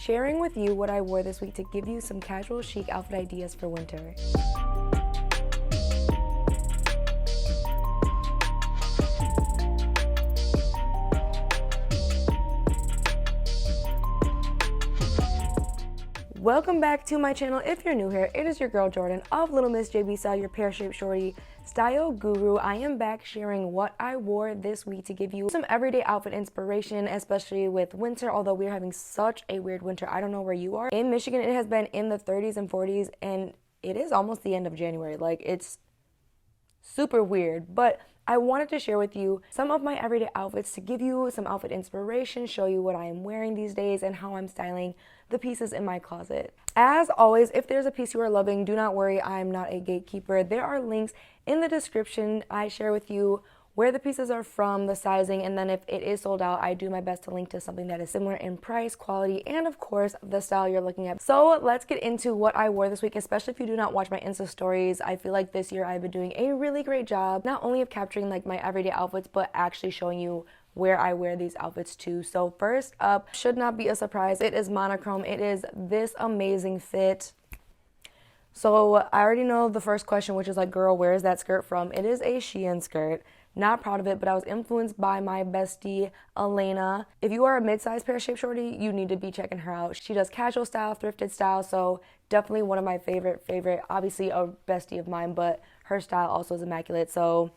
sharing with you what I wore this week to give you some casual chic outfit ideas for winter. Welcome back to my channel. If you're new here, it is your girl Jordan of Little Miss JB Style, your pear-shaped shorty style guru. I am back sharing what I wore this week to give you some everyday outfit inspiration, especially with winter, although we're having such a weird winter. I don't know where you are. In Michigan, it has been in the 30s and 40s, and it is almost the end of January. Like, it's super weird, but I wanted to share with you some of my everyday outfits to give you some outfit inspiration, show you what I am wearing these days and how I'm styling the pieces in my closet. As always, if there's a piece you are loving, do not worry, I'm not a gatekeeper. There are links in the description. I share with you where the pieces are from, the sizing, and then if it is sold out, I do my best to link to something that is similar in price, quality, and of course, the style you're looking at. So let's get into what I wore this week, especially if you do not watch my Insta stories. I feel like this year I've been doing a really great job, not only of capturing like my everyday outfits, but actually showing you where I wear these outfits to. So first up, should not be a surprise, it is monochrome. It is this amazing fit. So I already know the first question, which is like, girl, where is that skirt from? It is a Shein skirt. Not proud of it, but I was influenced by my bestie, Elena. If you are a mid-sized pear-shaped shorty, you need to be checking her out. She does casual style, thrifted style, so definitely one of my favorite, obviously a bestie of mine, but her style also is immaculate. So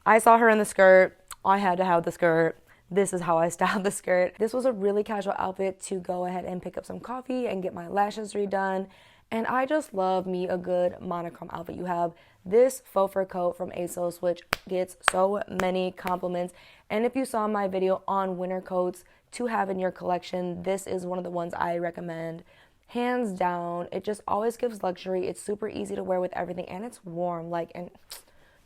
I saw her in the skirt. I had to have the skirt. This is how I styled the skirt. This was a really casual outfit to go ahead and pick up some coffee and get my lashes redone. And I just love me a good monochrome outfit. You have this faux fur coat from ASOS, which gets so many compliments. And if you saw my video on winter coats to have in your collection, this is one of the ones I recommend. Hands down, it just always gives luxury. It's super easy to wear with everything, and it's warm. And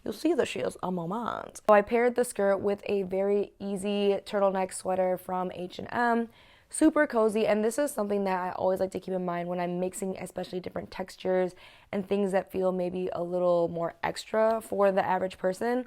you'll see that she is a moment. So I paired the skirt with a very easy turtleneck sweater from H&M. Super cozy, and this is something that I always like to keep in mind when I'm mixing especially different textures and things that feel maybe a little more extra for the average person.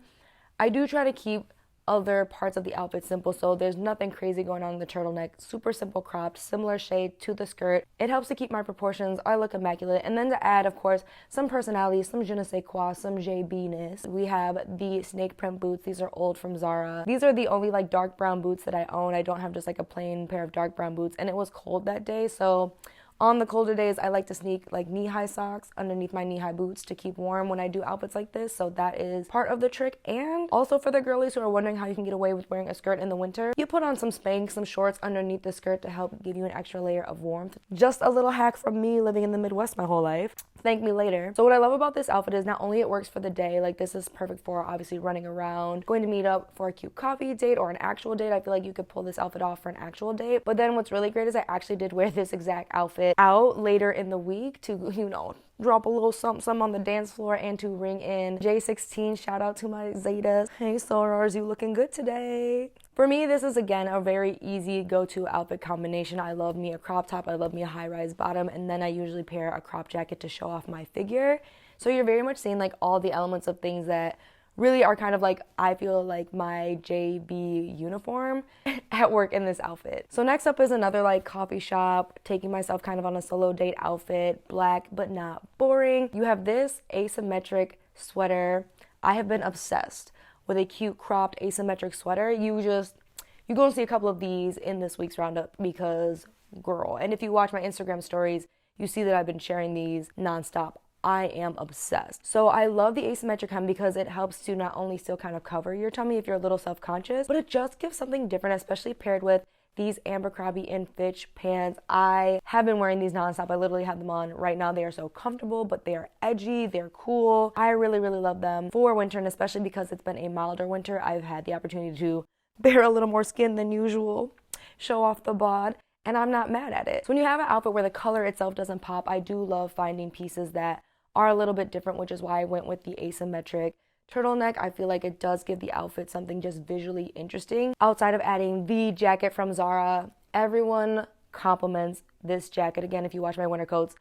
I do try to keep other parts of the outfit simple, so there's nothing crazy going on in the turtleneck. Super simple cropped, similar shade to the skirt. It helps to keep my proportions. I look immaculate. And then to add, of course, some personality, some je ne sais quoi, some JB-ness. We have the snake print boots. These are old from Zara. These are the only like dark brown boots that I own. I don't have just like a plain pair of dark brown boots, and it was cold that day, so on the colder days, I like to sneak like knee-high socks underneath my knee-high boots to keep warm when I do outfits like this. So that is part of the trick. And also for the girlies who are wondering how you can get away with wearing a skirt in the winter, you put on some Spanx, some shorts underneath the skirt to help give you an extra layer of warmth. Just a little hack from me living in the Midwest my whole life. Thank me later. So what I love about this outfit is not only it works for the day, like this is perfect for obviously running around, going to meet up for a cute coffee date or an actual date. I feel like you could pull this outfit off for an actual date. But then what's really great is I actually did wear this exact outfit out later in the week to, you know, drop a little something on the dance floor and to ring in J16. Shout out to my Zetas. Hey sorors, you looking good today. For me, this is again a very easy go-to outfit combination. I love me a crop top, I love me a high-rise bottom, and then I usually pair a crop jacket to show off my figure. So you're very much seeing like all the elements of things that really are kind of like, I feel like my JB uniform at work in this outfit. So next up is another like coffee shop, taking myself kind of on a solo date outfit, black but not boring. You have this asymmetric sweater. I have been obsessed with a cute cropped asymmetric sweater. You're going to see a couple of these in this week's roundup because girl, and if you watch my Instagram stories, you see that I've been sharing these nonstop. I am obsessed. So I love the asymmetric hem because it helps to not only still kind of cover your tummy if you're a little self-conscious, but it just gives something different, especially paired with these Abercrombie and Fitch pants. I have been wearing these nonstop. I literally have them on right now. They are so comfortable, but they are edgy, they're cool. I really, really love them for winter, and especially because it's been a milder winter, I've had the opportunity to bear a little more skin than usual, show off the bod, and I'm not mad at it. So when you have an outfit where the color itself doesn't pop, I do love finding pieces that are a little bit different, which is why I went with the asymmetric turtleneck. I feel like it does give the outfit something just visually interesting. Outside of adding the jacket from Zara, everyone compliments this jacket. Again, if you watch my winter coats,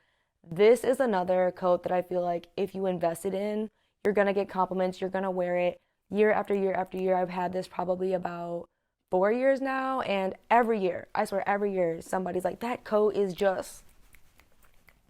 this is another coat that I feel like if you invested in, you're gonna get compliments, you're gonna wear it year after year after year. I've had this probably about 4 years now, and every year, I swear every year, somebody's like, that coat is just...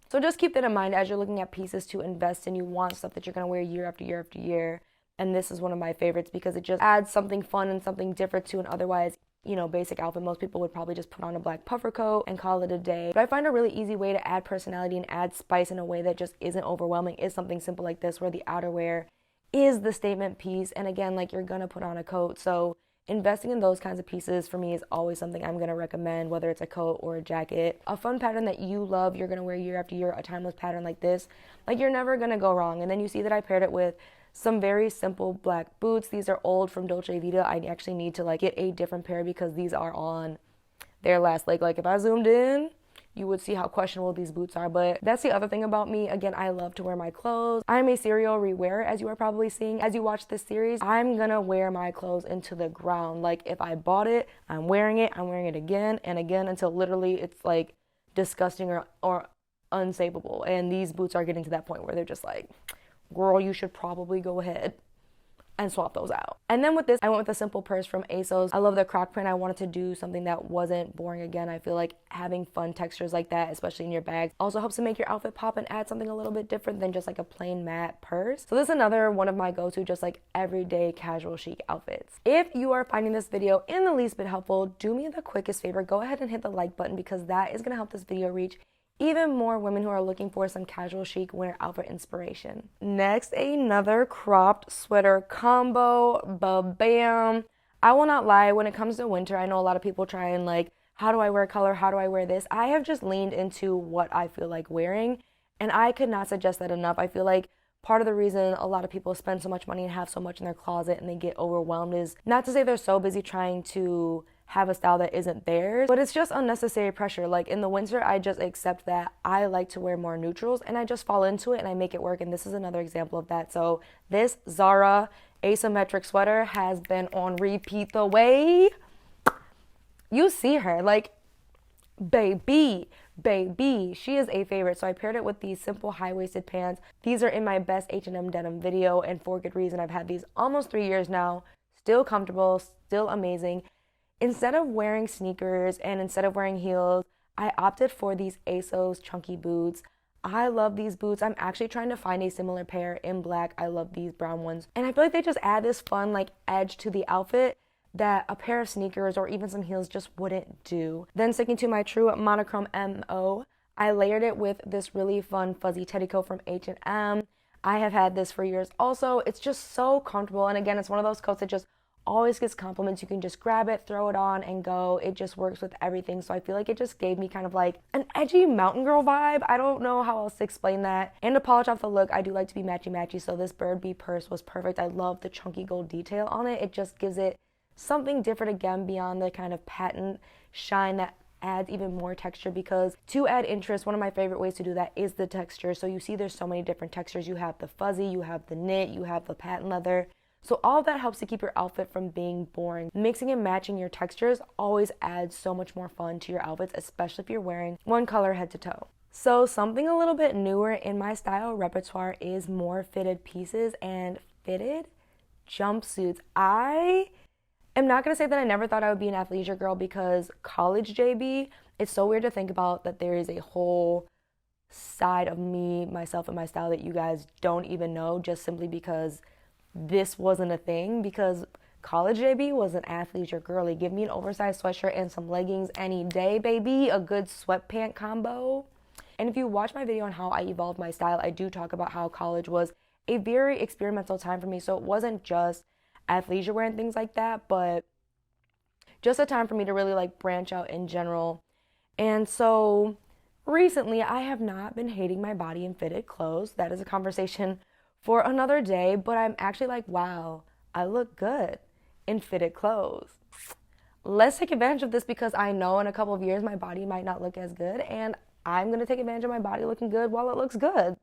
So just keep that in mind as you're looking at pieces to invest in. You want stuff that you're going to wear year after year after year. And this is one of my favorites because it just adds something fun and something different to an otherwise, you know, basic outfit. Most people would probably just put on a black puffer coat and call it a day. But I find a really easy way to add personality and add spice in a way that just isn't overwhelming is something simple like this, where the outerwear is the statement piece. And again, like, you're going to put on a coat. So investing in those kinds of pieces for me is always something I'm going to recommend, whether it's a coat or a jacket. A fun pattern that you love, you're going to wear year after year, a timeless pattern like this, like, you're never going to go wrong. And then you see that I paired it with some very simple black boots. These are old from Dolce Vita. I actually need to like get a different pair because these are on their last leg. Like, if I zoomed in, you would see how questionable these boots are. But that's the other thing about me. Again, I love to wear my clothes. I'm a serial rewearer, as you are probably seeing as you watch this series. I'm gonna wear my clothes into the ground. Like, if I bought it, I'm wearing it again and again until literally it's like disgusting or unsavable. And these boots are getting to that point where they're just like, girl, you should probably go ahead and swap those out. And then with this, I went with a simple purse from ASOS. I love the croc print. I wanted to do something that wasn't boring. Again, I feel like having fun textures like that, especially in your bag, also helps to make your outfit pop and add something a little bit different than just like a plain matte purse. So this is another one of my go-to just like everyday casual chic outfits. If you are finding this video in the least bit helpful, do me the quickest favor, go ahead and hit the like button because that is going to help this video reach even more women who are looking for some casual chic winter outfit inspiration. Next, another cropped sweater combo. Ba-bam. I will not lie, when it comes to winter, I know a lot of people try and like, how do I wear color? How do I wear this? I have just leaned into what I feel like wearing, and I could not suggest that enough. I feel like part of the reason a lot of people spend so much money and have so much in their closet and they get overwhelmed is not to say they're so busy trying to have a style that isn't theirs, but it's just unnecessary pressure. Like, in the winter, I just accept that I like to wear more neutrals and I just fall into it and I make it work. And this is another example of that. So this Zara asymmetric sweater has been on repeat the way you see her. Like, baby, she is a favorite. So I paired it with these simple high-waisted pants. These are in my best H&M denim video, and for good reason. I've had these almost 3 years now, still comfortable, still amazing. Instead of wearing sneakers and instead of wearing heels, I opted for these ASOS chunky boots. I love these boots. I'm actually trying to find a similar pair in black. I love these brown ones. And I feel like they just add this fun like edge to the outfit that a pair of sneakers or even some heels just wouldn't do. Then sticking to my true monochrome MO, I layered it with this really fun fuzzy teddy coat from H&M. I have had this for years also. It's just so comfortable. And again, it's one of those coats that just always gets compliments. You can just grab it, throw it on, and go. It just works with everything. So I feel like it just gave me kind of like an edgy mountain girl vibe. I don't know how else to explain that. And to polish off the look, I do like to be matchy-matchy. So this bird bee purse was perfect. I love the chunky gold detail on it. It just gives it something different again beyond the kind of patent shine that adds even more texture, because to add interest, one of my favorite ways to do that is the texture. So you see there's so many different textures. You have the fuzzy, you have the knit, you have the patent leather. So all of that helps to keep your outfit from being boring. Mixing and matching your textures always adds so much more fun to your outfits, especially if you're wearing one color head to toe. So something a little bit newer in my style repertoire is more fitted pieces and fitted jumpsuits. I am not going to say that I never thought I would be an athleisure girl, because college JB, it's so weird to think about that there is a whole side of me, myself, and my style that you guys don't even know, just simply because this wasn't a thing. Because college JB was an athleisure girly. Give me an oversized sweatshirt and some leggings any day, baby. A good sweatpant combo. And if you watch my video on how I evolved my style, I do talk about how college was a very experimental time for me. So it wasn't just athleisure wear and things like that, but just a time for me to really like branch out in general. And so recently I have not been hating my body in fitted clothes. That is a conversation for another day, but I'm actually like, wow, I look good in fitted clothes. Let's take advantage of this, because I know in a couple of years my body might not look as good, and I'm going to take advantage of my body looking good while it looks good.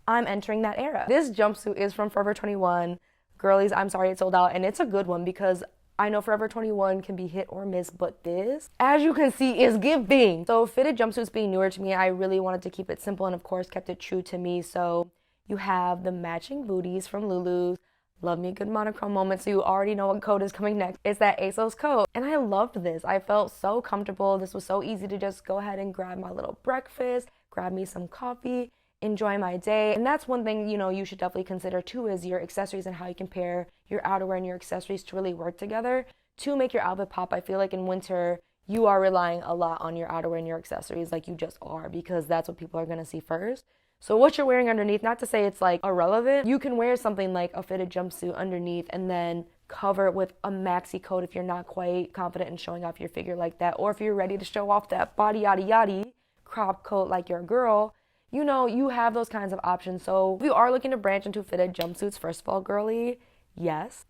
I'm entering that era. This jumpsuit is from Forever 21. Girlies, I'm sorry it sold out, and it's a good one, because I know Forever 21 can be hit or miss, but this, as you can see, is giving. So fitted jumpsuits being newer to me, I really wanted to keep it simple and of course kept it true to me. So you have the matching booties from Lulu. Love me a good monochrome moment, so you already know what coat is coming next. It's that ASOS coat. And I loved this. I felt so comfortable. This was so easy to just go ahead and grab my little breakfast, grab me some coffee, enjoy my day. And that's one thing, you should definitely consider too, is your accessories and how you can pair your outerwear and your accessories to really work together to make your outfit pop. I feel like in winter, you are relying a lot on your outerwear and your accessories, like you just are, because that's what people are going to see first. So what you're wearing underneath, not to say it's like irrelevant, you can wear something like a fitted jumpsuit underneath and then cover it with a maxi coat if you're not quite confident in showing off your figure like that. Or if you're ready to show off that body yaddy yaddy crop coat like your girl, you have those kinds of options. So if you are looking to branch into fitted jumpsuits, first of all, girly, yes,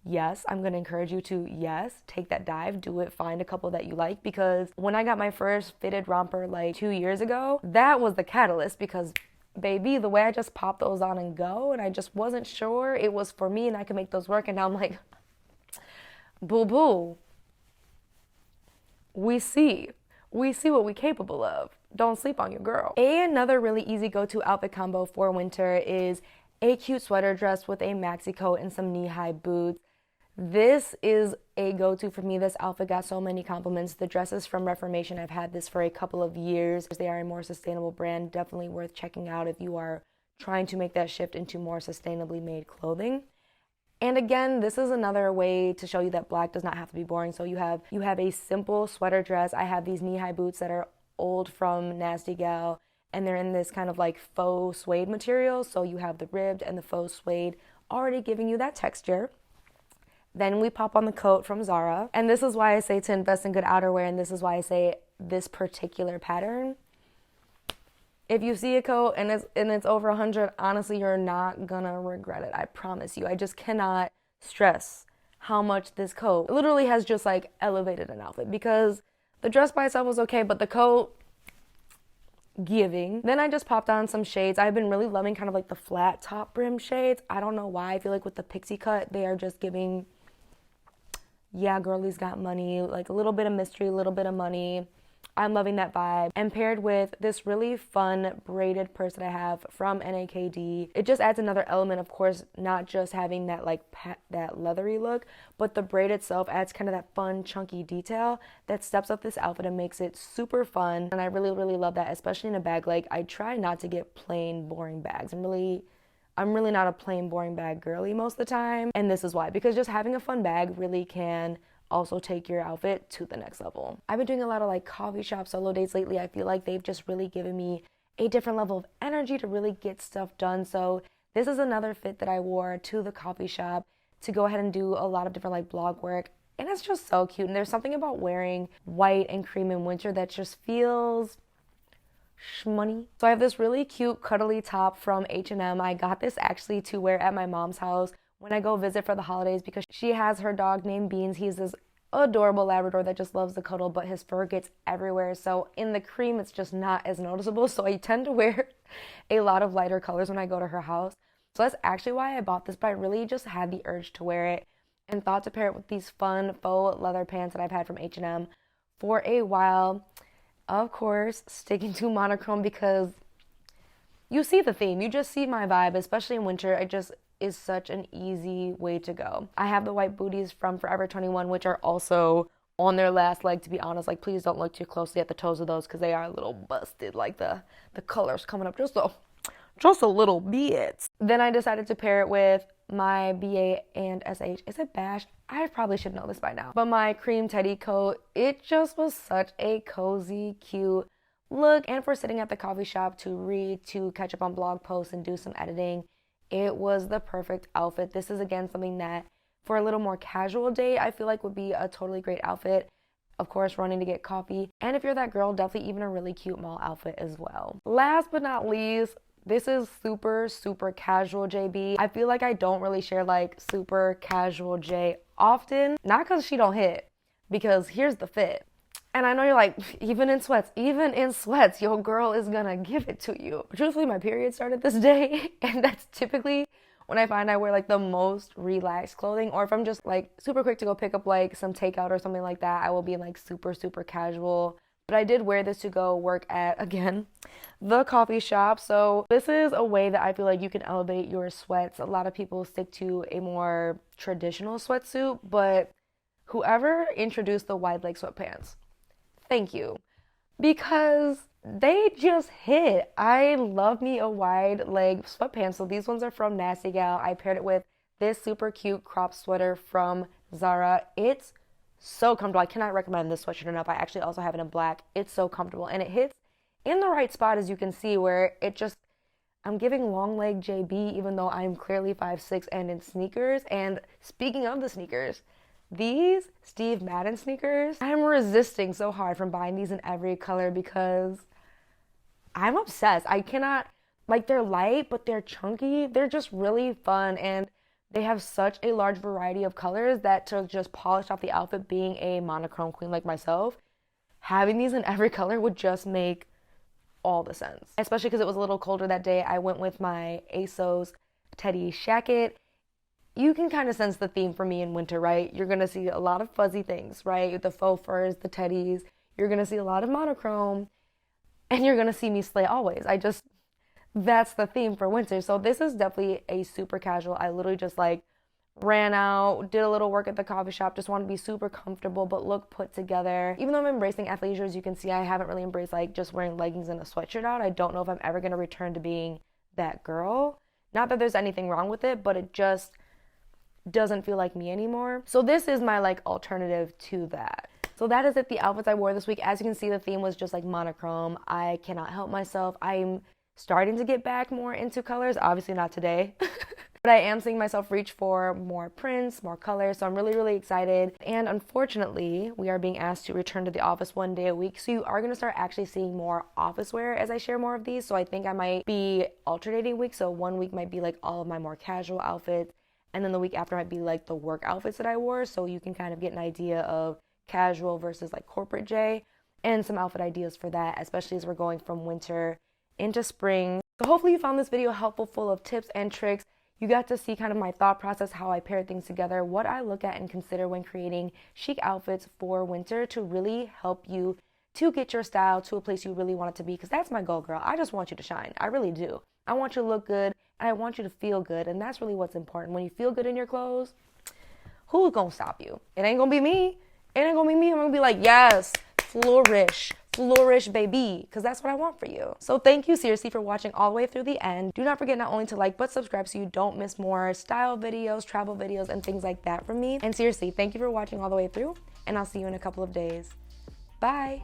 I'm going to encourage you to, take that dive, do it, find a couple that you like, because when I got my first fitted romper like 2 years ago, that was the catalyst, because baby, the way I just popped those on and go, and I just wasn't sure it was for me and I could make those work, and now I'm like, boo, we see what we're capable of. Don't sleep on your girl. Another really easy go-to outfit combo for winter is a cute sweater dress with a maxi coat and some knee-high boots. This is a go-to for me. This outfit got so many compliments. The dress is from Reformation. I've had this for a couple of years. They are a more sustainable brand. Definitely worth checking out if you are trying to make that shift into more sustainably made clothing. And again, this is another way to show you that black does not have to be boring. So you have a simple sweater dress. I have these knee-high boots that are old from Nasty Gal, and they're in this kind of like faux suede material. So you have the ribbed and the faux suede already giving you that texture. Then we pop on the coat from Zara. And this is why I say to invest in good outerwear, and this is why I say this particular pattern. If you see a coat and it's over 100, honestly, you're not gonna regret it. I promise you. I just cannot stress how much this coat literally has just like elevated an outfit, because the dress by itself was okay, but the coat, giving. Then I just popped on some shades. I've been really loving kind of like the flat top brim shades. I don't know why. I feel like with the pixie cut, they are just giving, yeah, girlie's got money, like a little bit of mystery, a little bit of money. I'm loving that vibe. And paired with this really fun braided purse that I have from NAKD, it just adds another element, of course, not just having that like that leathery look, but the braid itself adds kind of that fun chunky detail that steps up this outfit and makes it super fun. And I really, really love that, especially in a bag. Like, I try not to get plain, boring bags. I'm really not a plain, boring bag girly most of the time. And this is why, because just having a fun bag really can also take your outfit to the next level. I've been doing a lot of like coffee shop solo dates lately. I feel like they've just really given me a different level of energy to really get stuff done. So this is another fit that I wore to the coffee shop to go ahead and do a lot of different like blog work. And it's just so cute. And there's something about wearing white and cream in winter that just feels shmoney. So I have this really cute cuddly top from H&M. I got this actually to wear at my mom's house when I go visit for the holidays, because she has her dog named Beans. He's this adorable Labrador that just loves to cuddle, but his fur gets everywhere. So in the cream, it's just not as noticeable. So I tend to wear a lot of lighter colors when I go to her house. So that's actually why I bought this, but I really just had the urge to wear it and thought to pair it with these fun faux leather pants that I've had from H&M for a while. Of course, sticking to monochrome, because you see the theme. You just see my vibe, especially in winter. It just is such an easy way to go. I have the white booties from Forever 21, which are also on their last leg, to be honest. Like, please don't look too closely at the toes of those, because they are a little busted. Like, the color's coming up just a little bit. Then I decided to pair it with my BA and SH. Is it Bash? I probably should know this by now. But my cream teddy coat, it just was such a cozy, cute look. And for sitting at the coffee shop to read, to catch up on blog posts and do some editing, it was the perfect outfit. This is, again, something that for a little more casual day, I feel like would be a totally great outfit. Of course, running to get coffee. And if you're that girl, definitely even a really cute mall outfit as well. Last but not least, this is super, super casual JB. I feel like I don't really share like super casual J often. Not because she don't hit, because here's the fit. And I know you're like, even in sweats, your girl is gonna give it to you. But truthfully, my period started this day, and that's typically when I find I wear like the most relaxed clothing. Or if I'm just like super quick to go pick up like some takeout or something like that, I will be in like super, super casual. But I did wear this to go work at, again, the coffee shop. So this is a way that I feel like you can elevate your sweats. A lot of people stick to a more traditional sweatsuit, but whoever introduced the wide leg sweatpants, thank you. Because they just hit. I love me a wide leg sweatpants. So these ones are from Nasty Gal. I paired it with this super cute crop sweater from Zara. It's so comfortable. I cannot recommend this sweatshirt enough. I actually also have it in black. It's so comfortable and it hits in the right spot, as you can see, where it just, I'm giving long leg JB even though I'm clearly 5'6" and in sneakers. And speaking of the sneakers, these Steve Madden sneakers, I'm resisting so hard from buying these in every color because I'm obsessed. I cannot, like, they're light, but they're chunky. They're just really fun, and they have such a large variety of colors that to just polish off the outfit, being a monochrome queen like myself, having these in every color would just make all the sense. Especially because it was a little colder that day. I went with my ASOS Teddy Shacket. You can kind of sense the theme for me in winter, right? You're going to see a lot of fuzzy things, right? The faux furs, the teddies. You're going to see a lot of monochrome. And you're going to see me slay always. That's the theme for winter. So this is definitely a super casual. I literally just like ran out, did a little work at the coffee shop, just want to be super comfortable but look put together. Even though I'm embracing athleisure, as you can see, I haven't really embraced like just wearing leggings and a sweatshirt out. I don't know if I'm ever going to return to being that girl. Not that there's anything wrong with it, but it just doesn't feel like me anymore. So this is my like alternative to that. So that is it, the outfits I wore this week. As you can see, the theme was just like monochrome. I cannot help myself. I'm starting to get back more into colors. Obviously not today. But I am seeing myself reach for more prints, more colors. So I'm really, really excited. And unfortunately, we are being asked to return to the office 1 day a week. So you are going to start actually seeing more office wear as I share more of these. So I think I might be alternating weeks. So 1 week might be like all of my more casual outfits. And then the week after might be like the work outfits that I wore. So you can kind of get an idea of casual versus like corporate J, and some outfit ideas for that, especially as we're going from winter into spring. So hopefully you found this video helpful, full of tips and tricks. You got to see kind of my thought process, how I pair things together, what I look at and consider when creating chic outfits for winter to really help you to get your style to a place you really want it to be. Because that's my goal, girl. I just want you to shine. I really do. I want you to look good and I want you to feel good. And that's really what's important. When you feel good in your clothes, who's gonna stop you? It ain't gonna be me. It ain't gonna be me. I'm gonna be like, yes, flourish, baby, because that's what I want for you. So thank you seriously for watching all the way through the end. Do not forget not only to like, but subscribe so you don't miss more style videos, travel videos, and things like that from me. And seriously, thank you for watching all the way through, and I'll see you in a couple of days. Bye.